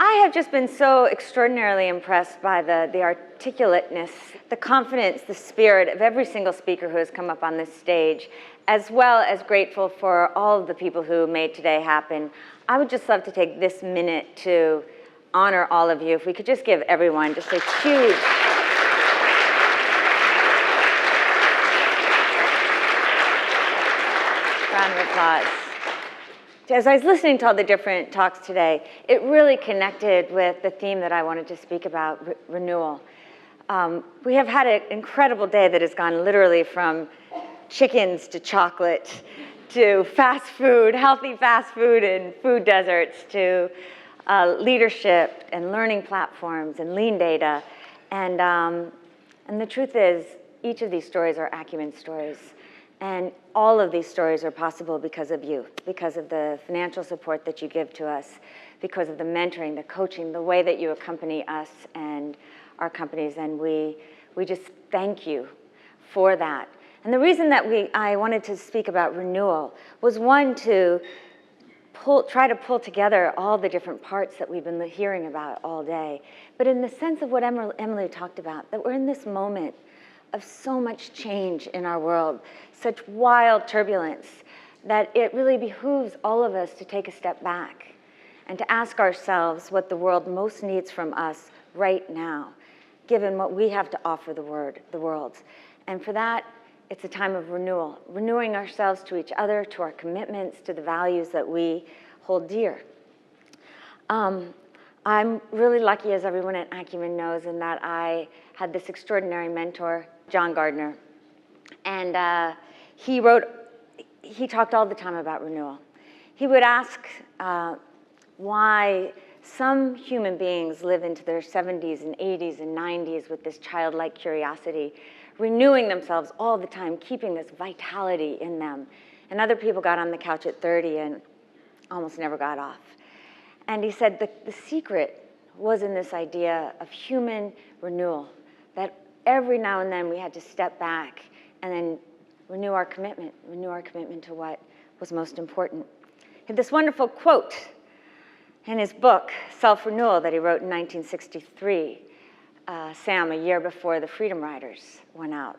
I have just been so extraordinarily impressed by the articulateness, the confidence, the spirit of every single speaker who has come up on this stage, as well as grateful for all of the people who made today happen. I would just love to take this minute to honor all of you. If we could just give everyone just a huge round of applause. As I was listening to all the different talks today, it really connected with the theme that I wanted to speak about, renewal. We have had an incredible day that has gone literally from chickens to chocolate to fast food, healthy fast food and food deserts, to leadership and learning platforms and lean data. And the truth is, each of these stories are Acumen stories. And all of these stories are possible because of you, because of the financial support that you give to us, because of the mentoring, the coaching, the way that you accompany us and our companies. And we just thank you for that. And the reason that I wanted to speak about renewal was, one, to try to pull together all the different parts that we've been hearing about all day. But in the sense of what Emily talked about, that we're in this moment of so much change in our world, such wild turbulence, that it really behooves all of us to take a step back and to ask ourselves what the world most needs from us right now, given what we have to offer the world. And for that, it's a time of renewal, renewing ourselves to each other, to our commitments, to the values that we hold dear. I'm really lucky, as everyone at Acumen knows, in that I had this extraordinary mentor, John Gardner. And he talked all the time about renewal. He would ask why some human beings live into their 70s and 80s and 90s with this childlike curiosity, renewing themselves all the time, keeping this vitality in them. And other people got on the couch at 30 and almost never got off. And he said the secret was in this idea of human renewal, that every now and then we had to step back and then renew our commitment to what was most important. He had this wonderful quote in his book, Self-Renewal, that he wrote in 1963, Sam, a year before the Freedom Riders went out.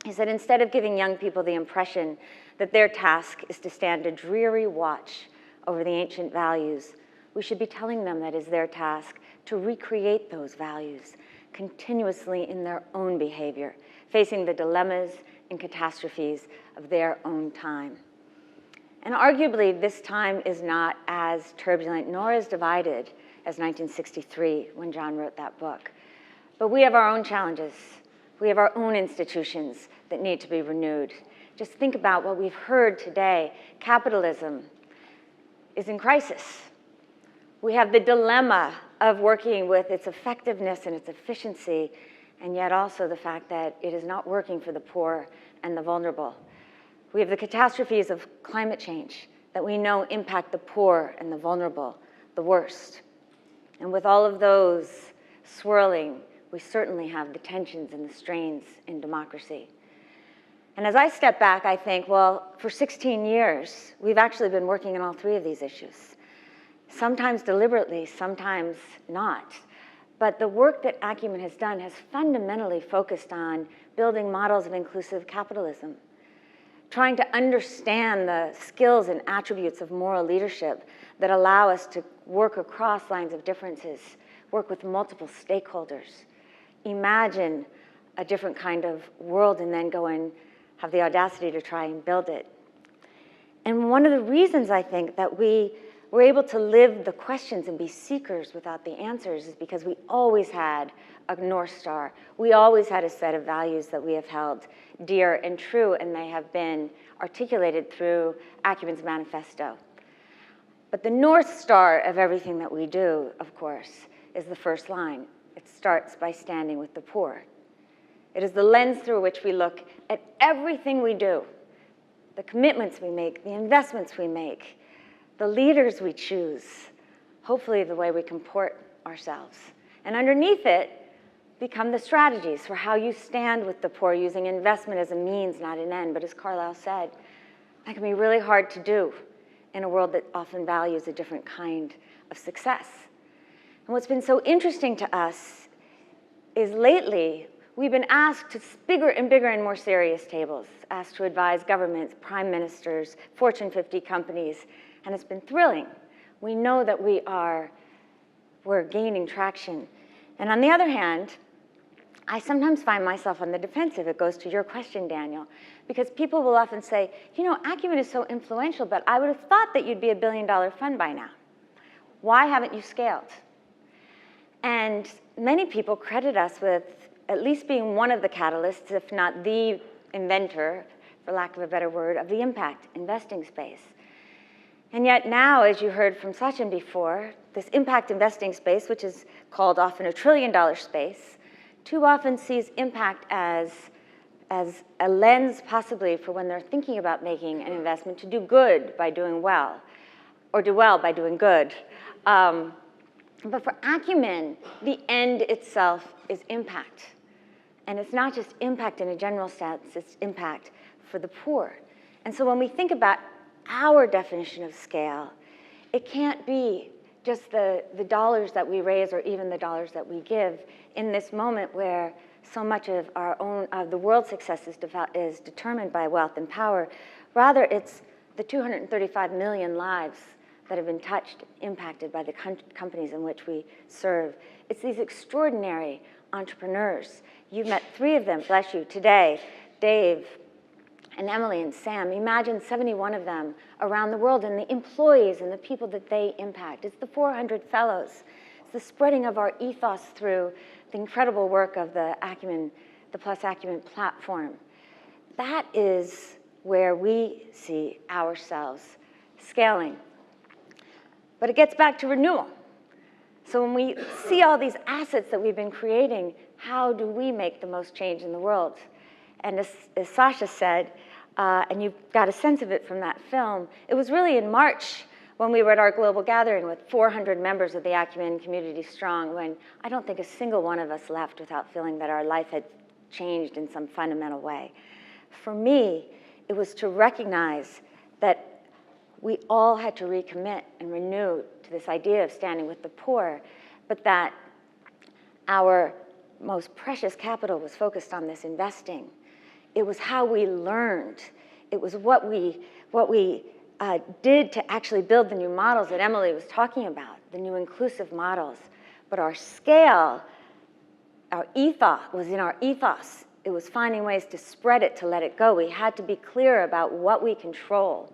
He said, instead of giving young people the impression that their task is to stand a dreary watch over the ancient values, we should be telling them that it's their task to recreate those values continuously in their own behavior, facing the dilemmas and catastrophes of their own time. And arguably, this time is not as turbulent nor as divided as 1963 when John wrote that book. But we have our own challenges. We have our own institutions that need to be renewed. Just think about what we've heard today. Capitalism is in crisis. We have the dilemma of working with its effectiveness and its efficiency, and yet also the fact that it is not working for the poor and the vulnerable. We have the catastrophes of climate change that we know impact the poor and the vulnerable the worst. And with all of those swirling, we certainly have the tensions and the strains in democracy. And as I step back, I think, well, for 16 years, we've actually been working on all three of these issues. Sometimes deliberately, sometimes not. But the work that Acumen has done has fundamentally focused on building models of inclusive capitalism, trying to understand the skills and attributes of moral leadership that allow us to work across lines of differences, work with multiple stakeholders, imagine a different kind of world, and then go and have the audacity to try and build it. And one of the reasons I think that we're able to live the questions and be seekers without the answers is because we always had a North Star. We always had a set of values that we have held dear and true, and they have been articulated through Acumen's manifesto. But the North Star of everything that we do, of course, is the first line. It starts by standing with the poor. It is the lens through which we look at everything we do, the commitments we make, the investments we make, the leaders we choose, hopefully the way we comport ourselves. And underneath it become the strategies for how you stand with the poor, using investment as a means, not an end. But as Carlyle said, that can be really hard to do in a world that often values a different kind of success. And what's been so interesting to us is lately, we've been asked to bigger and more serious tables, asked to advise governments, prime ministers, Fortune 50 companies, and it's been thrilling. We know that we're gaining traction. And on the other hand, I sometimes find myself on the defensive. It goes to your question, Daniel, because people will often say, you know, Acumen is so influential, but I would have thought that you'd be $1 billion fund by now. Why haven't you scaled? And many people credit us with at least being one of the catalysts, if not the inventor, for lack of a better word, of the impact investing space. And yet now, as you heard from Sachin before, this impact investing space, which is called often a $1 trillion space, too often sees impact as a lens possibly for when they're thinking about making an investment to do good by doing well, or do well by doing good. But for Acumen, the end itself is impact. And it's not just impact in a general sense, it's impact for the poor. And so when we think about our definition of scale, it can't be just the dollars that we raise or even the dollars that we give in this moment where so much of the world's success is determined by wealth and power. Rather, it's the 235 million lives that have been touched, impacted by the companies in which we serve. It's these extraordinary entrepreneurs. You've met 3 of them, bless you, today, Dave and Emily and Sam. Imagine 71 of them around the world and the employees and the people that they impact. It's the 400 fellows. It's the spreading of our ethos through the incredible work of the Acumen, the Plus Acumen platform. That is where we see ourselves scaling. But it gets back to renewal. So when we see all these assets that we've been creating, how do we make the most change in the world? And as Sasha said, and you got a sense of it from that film, it was really in March when we were at our global gathering with 400 members of the Acumen community strong, when I don't think a single one of us left without feeling that our life had changed in some fundamental way. For me, it was to recognize that we all had to recommit and renew to this idea of standing with the poor, but that our most precious capital was focused on this investing. It was how we learned. It was what we did to actually build the new models that Emily was talking about, the new inclusive models. But our scale, our ethos, was in our ethos. It was finding ways to spread it, to let it go. We had to be clear about what we control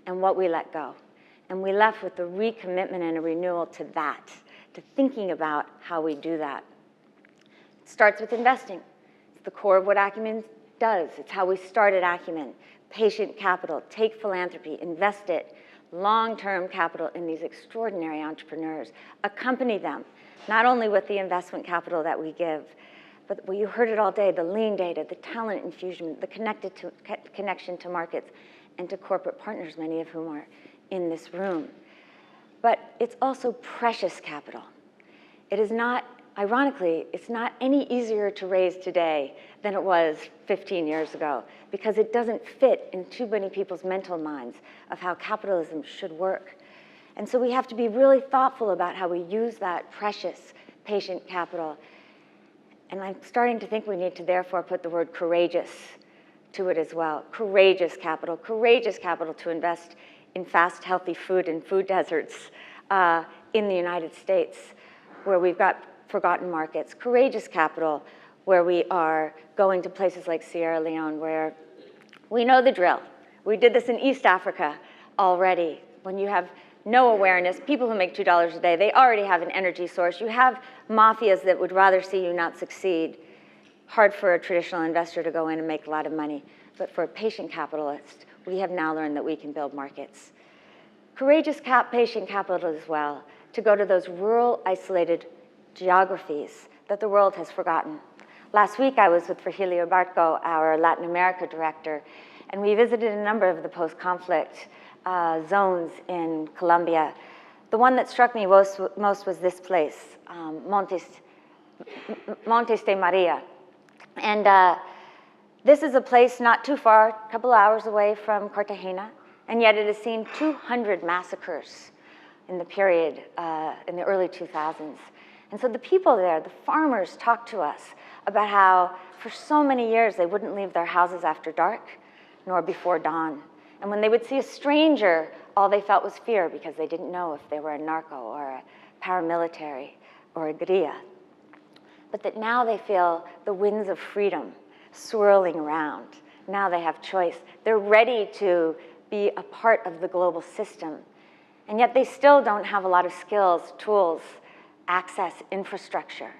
and what we let go. And we left with a recommitment and a renewal to that, to thinking about how we do that. It starts with investing. It's the core of what Acumen does. It's how we started Acumen. Patient capital, take philanthropy, invest it, long-term capital in these extraordinary entrepreneurs. Accompany them, not only with the investment capital that we give, but you heard it all day, the lean data, the talent infusion, the connection to markets, and to corporate partners, many of whom are in this room. But it's also precious capital. It is not, ironically, it's not any easier to raise today than it was 15 years ago, because it doesn't fit in too many people's mental minds of how capitalism should work. And so we have to be really thoughtful about how we use that precious patient capital. And I'm starting to think we need to therefore put the word courageous to it as well. Courageous capital to invest in fast, healthy food and food deserts in the United States, where we've got forgotten markets. Courageous capital where we are going to places like Sierra Leone, where we know the drill. We did this in East Africa already. When you have no awareness, people who make $2 a day, they already have an energy source. You have mafias that would rather see you not succeed. Hard for a traditional investor to go in and make a lot of money. But for a patient capitalist, we have now learned that we can build markets. Courageous patient capital as well, to go to those rural, isolated geographies that the world has forgotten. Last week, I was with Virgilio Barco, our Latin America director, and we visited a number of the post-conflict zones in Colombia. The one that struck me most was this place, Montes de Maria. And this is a place not too far, a couple hours away from Cartagena, and yet it has seen 200 massacres in the period in the early 2000s. And so the people there, the farmers, talked to us about how for so many years they wouldn't leave their houses after dark nor before dawn. And when they would see a stranger, all they felt was fear because they didn't know if they were a narco or a paramilitary or a guerrilla. But that now they feel the winds of freedom swirling around. Now they have choice. They're ready to be a part of the global system. And yet they still don't have a lot of skills, tools, access, infrastructure.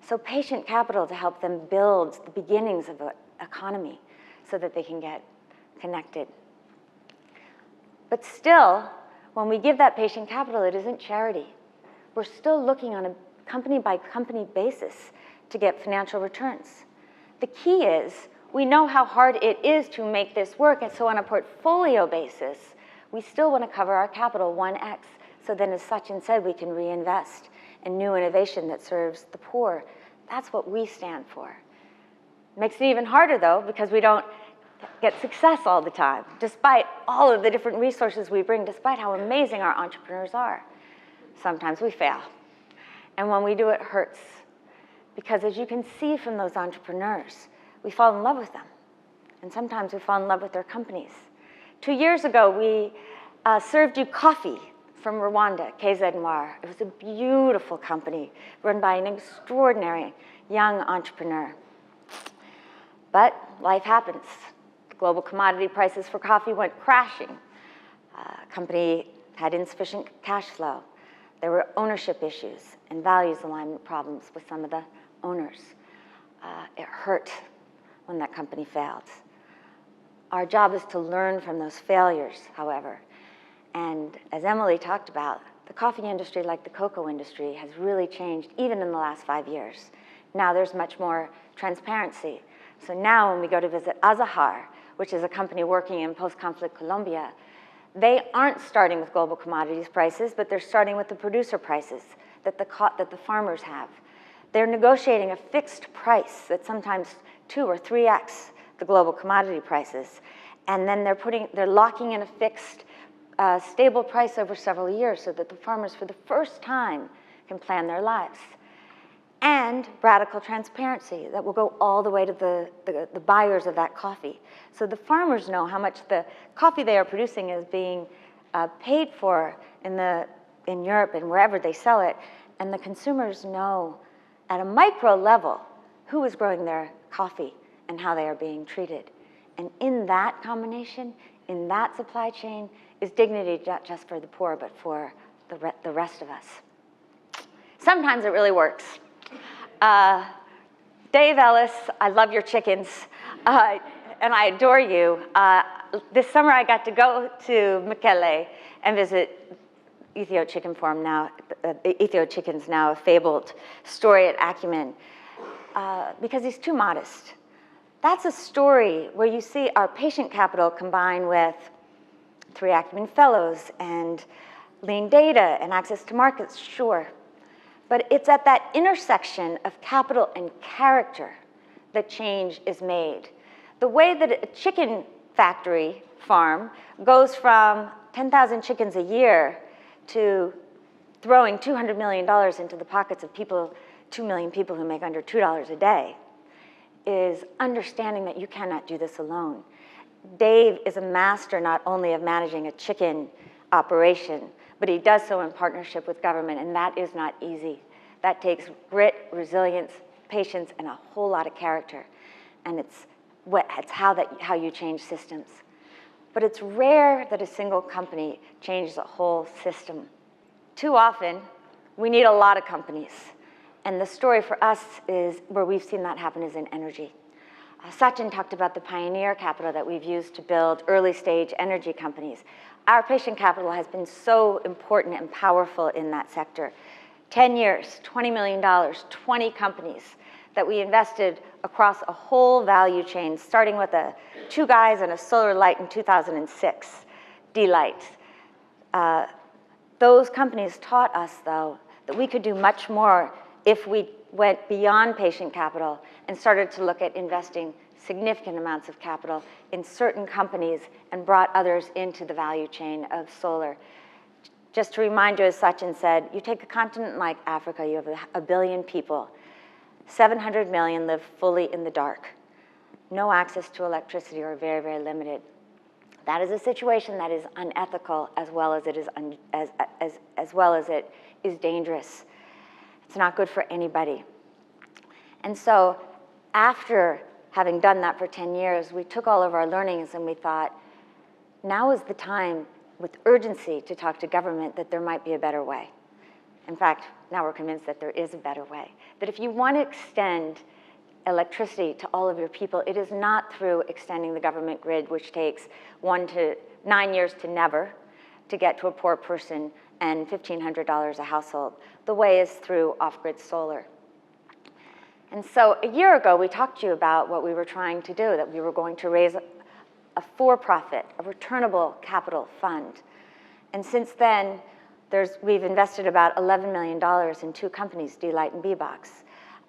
So patient capital to help them build the beginnings of an economy so that they can get connected. But still, when we give that patient capital, it isn't charity. We're still looking on a company-by-company basis to get financial returns. The key is, we know how hard it is to make this work, and so on a portfolio basis, we still want to cover our capital 1x, so then as Sachin said, we can reinvest in new innovation that serves the poor. That's what we stand for. Makes it even harder, though, because we don't get success all the time, despite all of the different resources we bring, despite how amazing our entrepreneurs are. Sometimes we fail. And when we do, it hurts. Because as you can see from those entrepreneurs, we fall in love with them. And sometimes we fall in love with their companies. 2 years ago, we served you coffee from Rwanda, KZ Noir. It was a beautiful company run by an extraordinary young entrepreneur. But life happens. Global commodity prices for coffee went crashing. Company had insufficient cash flow. There were ownership issues and values alignment problems with some of the owners. It hurt when that company failed. Our job is to learn from those failures, however. And as Emily talked about, the coffee industry, like the cocoa industry, has really changed even in the last 5 years. Now there's much more transparency. So now when we go to visit Azahar, which is a company working in post-conflict Colombia, they aren't starting with global commodities prices, but they're starting with the producer prices that the farmers have. They're negotiating a fixed price that's sometimes 2 or 3x the global commodity prices. And then they're locking in a fixed, stable price over several years so that the farmers, for the first time, can plan their lives. And radical transparency that will go all the way to the buyers of that coffee. So the farmers know how much the coffee they are producing is being paid for in Europe and wherever they sell it. And the consumers know at a micro level who is growing their coffee and how they are being treated. And in that combination, in that supply chain, is dignity not just for the poor, but for the rest of us. Sometimes it really works. Dave Ellis, I love your chickens, and I adore you. This summer I got to go to Mekelle and visit Ethio Chicken Farm now, Ethio Chicken's now a fabled story at Acumen, because he's too modest. That's a story where you see our patient capital combined with 3 Acumen fellows and lean data and access to markets, sure. But it's at that intersection of capital and character that change is made. The way that a chicken factory farm goes from 10,000 chickens a year to throwing $200 million into the pockets of 2 million people who make under $2 a day is understanding that you cannot do this alone. Dave is a master not only of managing a chicken operation, but he does so in partnership with government, and that is not easy. That takes grit, resilience, patience, and a whole lot of character. And it's how you change systems. But it's rare that a single company changes a whole system. Too often, we need a lot of companies. And the story for us is, where we've seen that happen, is in energy. Sachin talked about the pioneer capital that we've used to build early stage energy companies. Our patient capital has been so important and powerful in that sector. 10 years, $20 million, 20 companies that we invested across a whole value chain, starting with 2 guys and a solar light in 2006, D-Light. Those companies taught us, though, that we could do much more if we went beyond patient capital and started to look at investing significant amounts of capital in certain companies and brought others into the value chain of solar. Just to remind you, as Sachin said, you take a continent like Africa, you have a billion people. 700 million live fully in the dark. No access to electricity or very, very limited. That is a situation that is unethical as well as it is dangerous. It's not good for anybody. And so after having done that for 10 years, we took all of our learnings and we thought, now is the time with urgency to talk to government that there might be a better way. In fact, now we're convinced that there is a better way. That if you want to extend electricity to all of your people, it is not through extending the government grid, which takes 1 to 9 years to never to get to a poor person and $1,500 a household. The way is through off-grid solar. And so a year ago, we talked to you about what we were trying to do, that we were going to raise a for-profit, a returnable capital fund. And since then, we've invested about $11 million in 2 companies, D-Light and B-Box.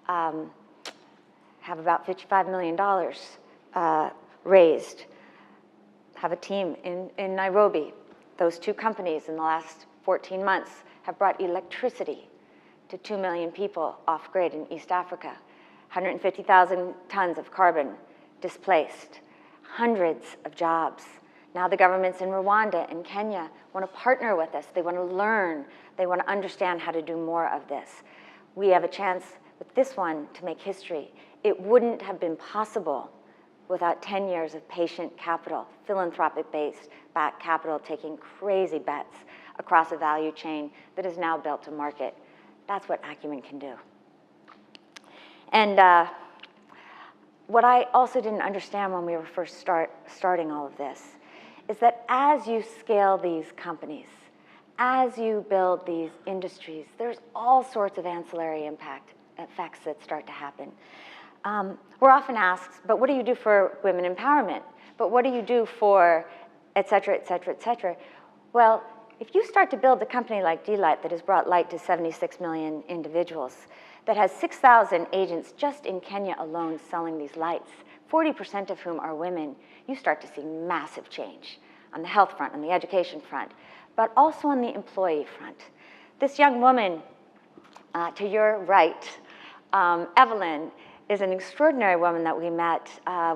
Have about $55 million raised. Have a team in Nairobi. Those 2 companies in the last 14 months have brought electricity to 2 million people off-grid in East Africa. 150,000 tons of carbon displaced. Hundreds of jobs. Now the governments in Rwanda and Kenya want to partner with us. They want to learn. They want to understand how to do more of this. We have a chance with this one to make history. It wouldn't have been possible without 10 years of patient capital, philanthropic-based back capital taking crazy bets across a value chain that is now built to market. That's what Acumen can do. And what I also didn't understand when we were first starting all of this is that as you scale these companies, as you build these industries, there's all sorts of ancillary effects that start to happen. We're often asked, but what do you do for women empowerment? But what do you do for et cetera, et cetera, et cetera? Well, if you start to build a company like D-Light that has brought light to 76 million individuals, that has 6,000 agents just in Kenya alone selling these lights, 40% of whom are women, you start to see massive change on the health front, on the education front, but also on the employee front. This young woman to your right, Evelyn, is an extraordinary woman that we met,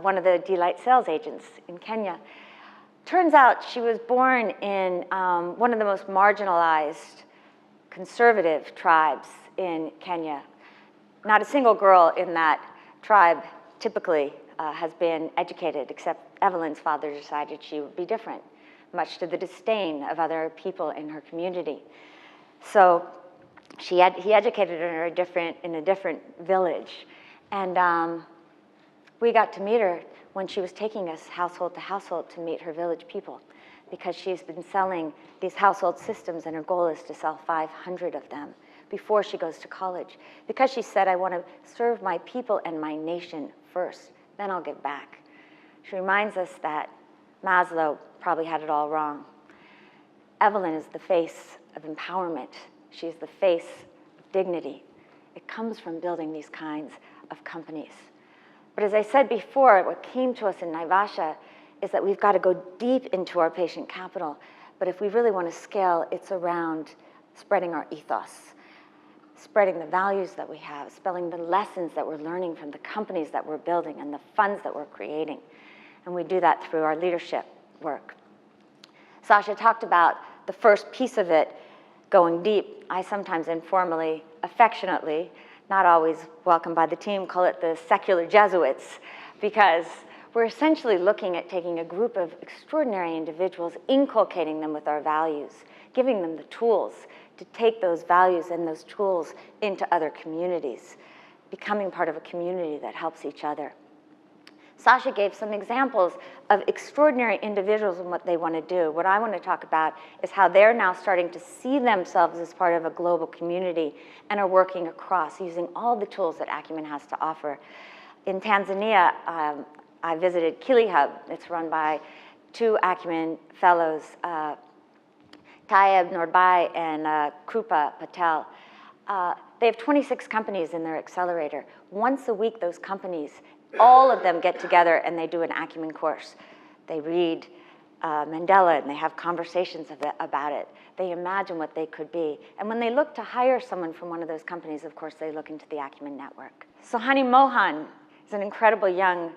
one of the D-Light sales agents in Kenya. Turns out she was born in one of the most marginalized conservative tribes in Kenya. Not a single girl in that tribe typically has been educated, except Evelyn's father decided she would be different, much to the disdain of other people in her community. So he educated her in a different village. And we got to meet her when she was taking us household to household to meet her village people, because she's been selling these household systems and her goal is to sell 500 of them before she goes to college. Because she said, I want to serve my people and my nation first, then I'll give back. She reminds us that Maslow probably had it all wrong. Evelyn is the face of empowerment. She is the face of dignity. It comes from building these kinds of companies. But as I said before, what came to us in Naivasha is that we've got to go deep into our patient capital. But if we really want to scale, it's around spreading our ethos, spreading the values that we have, spelling the lessons that we're learning from the companies that we're building and the funds that we're creating. And we do that through our leadership work. Sasha talked about the first piece of it, going deep. I sometimes informally, affectionately, not always welcomed by the team, call it the secular Jesuits, because we're essentially looking at taking a group of extraordinary individuals, inculcating them with our values, giving them the tools to take those values and those tools into other communities, becoming part of a community that helps each other. Sasha gave some examples of extraordinary individuals and what they want to do. What I want to talk about is how they're now starting to see themselves as part of a global community and are working across, using all the tools that Acumen has to offer. In Tanzania, I visited Kili Hub. It's run by 2 Acumen fellows, Tayeb Nordbai and Krupa Patel. They have 26 companies in their accelerator. Once a week, those companies, all of them get together and they do an Acumen course. They read Mandela, and they have conversations about it. They imagine what they could be. And when they look to hire someone from one of those companies, of course, they look into the Acumen network. Sohani Mohan is an incredible young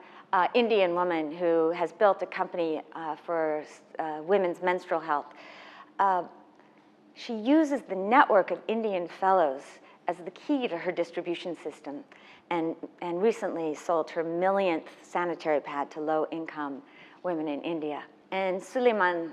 Indian woman who has built a company for women's menstrual health. She uses the network of Indian fellows as the key to her distribution system, and recently sold her millionth sanitary pad to low-income women in India. And Suleiman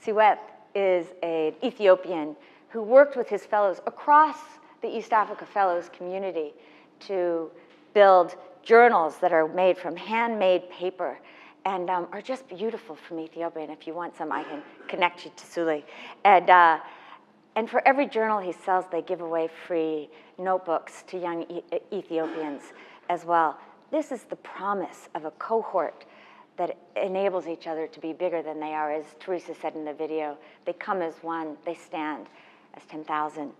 Siwet is an Ethiopian who worked with his fellows across the East Africa Fellows community to build journals that are made from handmade paper and are just beautiful from Ethiopia. And if you want some, I can connect you to Suli. And for every journal he sells, they give away free notebooks to young Ethiopians as well. This is the promise of a cohort that enables each other to be bigger than they are. As Teresa said in the video, they come as one, they stand as 10,000.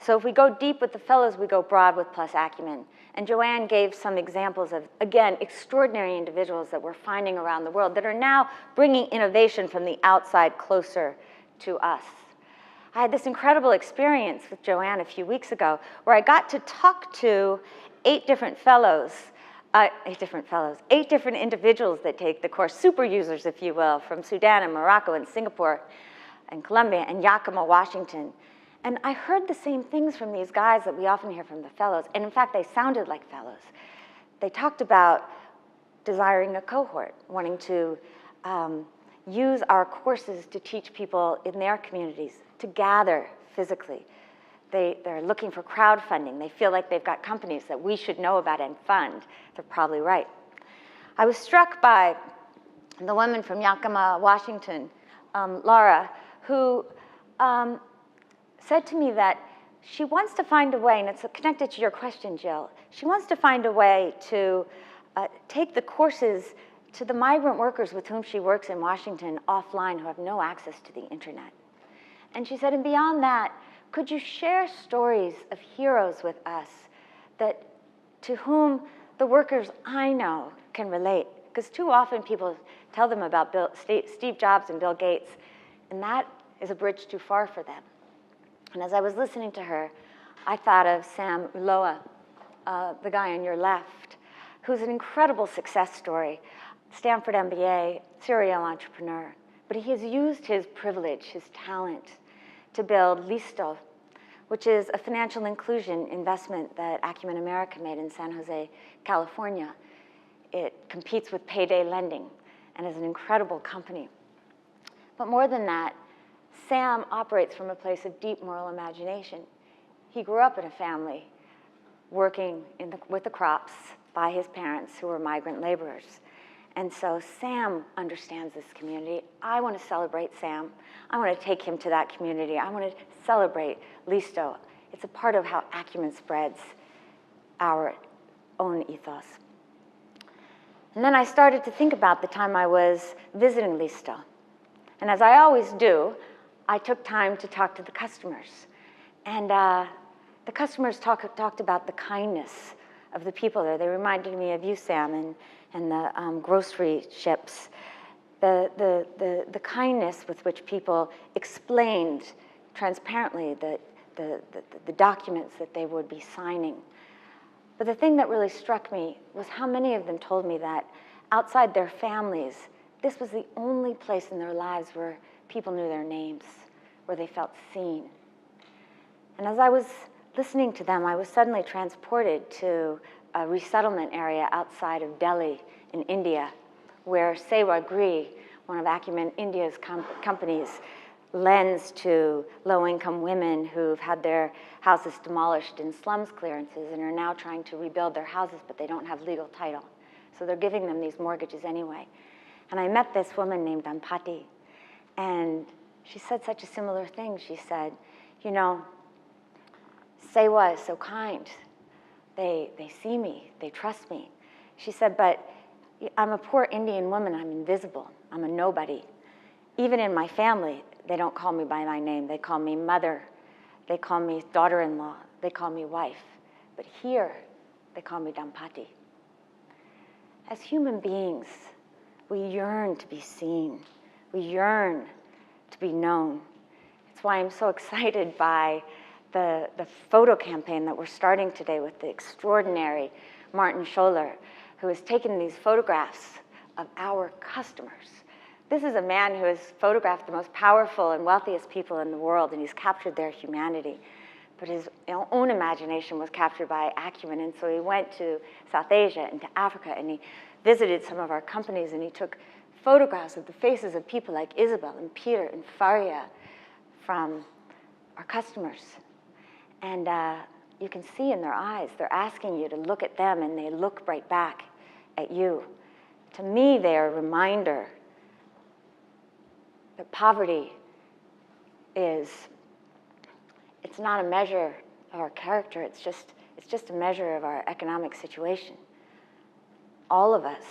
So if we go deep with the fellows, we go broad with Plus Acumen. And Joanne gave some examples of, again, extraordinary individuals that we're finding around the world that are now bringing innovation from the outside closer to us. I had this incredible experience with Joanne a few weeks ago where I got to talk to 8 different individuals that take the course, super users, if you will, from Sudan and Morocco and Singapore and Colombia and Yakima, Washington. And I heard the same things from these guys that we often hear from the fellows. And in fact, they sounded like fellows. They talked about desiring a cohort, wanting to use our courses to teach people in their communities to gather physically. They're looking for crowdfunding. They feel like they've got companies that we should know about and fund. They're probably right. I was struck by the woman from Yakima, Washington, Laura, who said to me that she wants to find a way, and it's connected to your question, Jill, she wants to find a way to take the courses to the migrant workers with whom she works in Washington offline who have no access to the internet. And she said, and beyond that, could you share stories of heroes with us to whom the workers I know can relate? Because too often people tell them about Steve Jobs and Bill Gates, and that is a bridge too far for them. And as I was listening to her, I thought of Sam Ulloa, the guy on your left, who's an incredible success story, Stanford MBA, serial entrepreneur. But he has used his privilege, his talent, to build Listo, which is a financial inclusion investment that Acumen America made in San Jose, California. It competes with payday lending and is an incredible company. But more than that, Sam operates from a place of deep moral imagination. He grew up in a family working with the crops by his parents who were migrant laborers. And so Sam understands this community. I want to celebrate Sam. I want to take him to that community. I want to celebrate Listo. It's a part of how Acumen spreads our own ethos. And then I started to think about the time I was visiting Listo. And as I always do, I took time to talk to the customers. And the customers talked about the kindness of the people there. They reminded me of you, Sam, and the grocery ships. The kindness with which people explained transparently the documents that they would be signing. But the thing that really struck me was how many of them told me that outside their families, this was the only place in their lives where people knew their names, where they felt seen. And as I was listening to them, I was suddenly transported to a resettlement area outside of Delhi in India, where Sewagri, one of Acumen India's companies, lends to low-income women who've had their houses demolished in slums clearances and are now trying to rebuild their houses, but they don't have legal title. So they're giving them these mortgages anyway. And I met this woman named Ampati, and she said such a similar thing. She said, you know, Sewa is so kind. They see me, they trust me. She said, but I'm a poor Indian woman, I'm invisible, I'm a nobody. Even in my family, they don't call me by my name. They call me mother, they call me daughter-in-law, they call me wife. But here, they call me Dampati. As human beings, We yearn to be seen. We yearn to be known. It's why I'm so excited by the photo campaign that we're starting today with the extraordinary Martin Scholler, who has taken these photographs of our customers. This is a man who has photographed the most powerful and wealthiest people in the world, and he's captured their humanity. But his own imagination was captured by Acumen, and so he went to South Asia and to Africa, and he visited some of our companies, and he took photographs of the faces of people like Isabel and Peter and Faria from our customers. And you can see in their eyes, they're asking you to look at them, and they look right back at you. To me, they are a reminder that poverty is, it's not a measure of our character, it's just a measure of our economic situation. All of us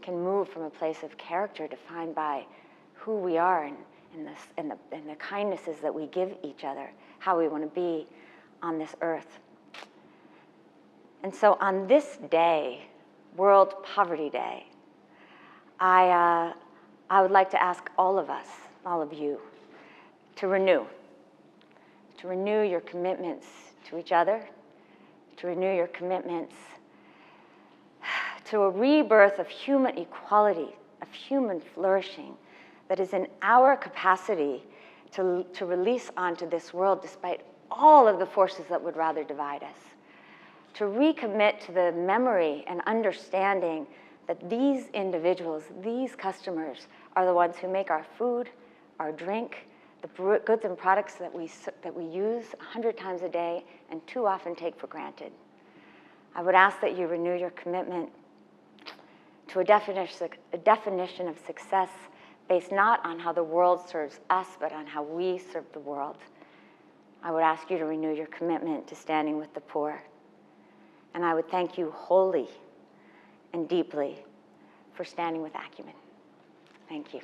can move from a place of character defined by who we are and the kindnesses that we give each other, how we want to be on this earth. And so on this day, World Poverty Day, I would like to ask all of us, all of you, to renew your commitments to each other, to renew your commitments to a rebirth of human equality, of human flourishing that is in our capacity to release onto this world despite all of the forces that would rather divide us. To recommit to the memory and understanding that these individuals, these customers, are the ones who make our food, our drink, the goods and products that we use 100 times a day and too often take for granted. I would ask that you renew your commitment to a definition of success based not on how the world serves us, but on how we serve the world. I would ask you to renew your commitment to standing with the poor. And I would thank you wholly and deeply for standing with Acumen. Thank you.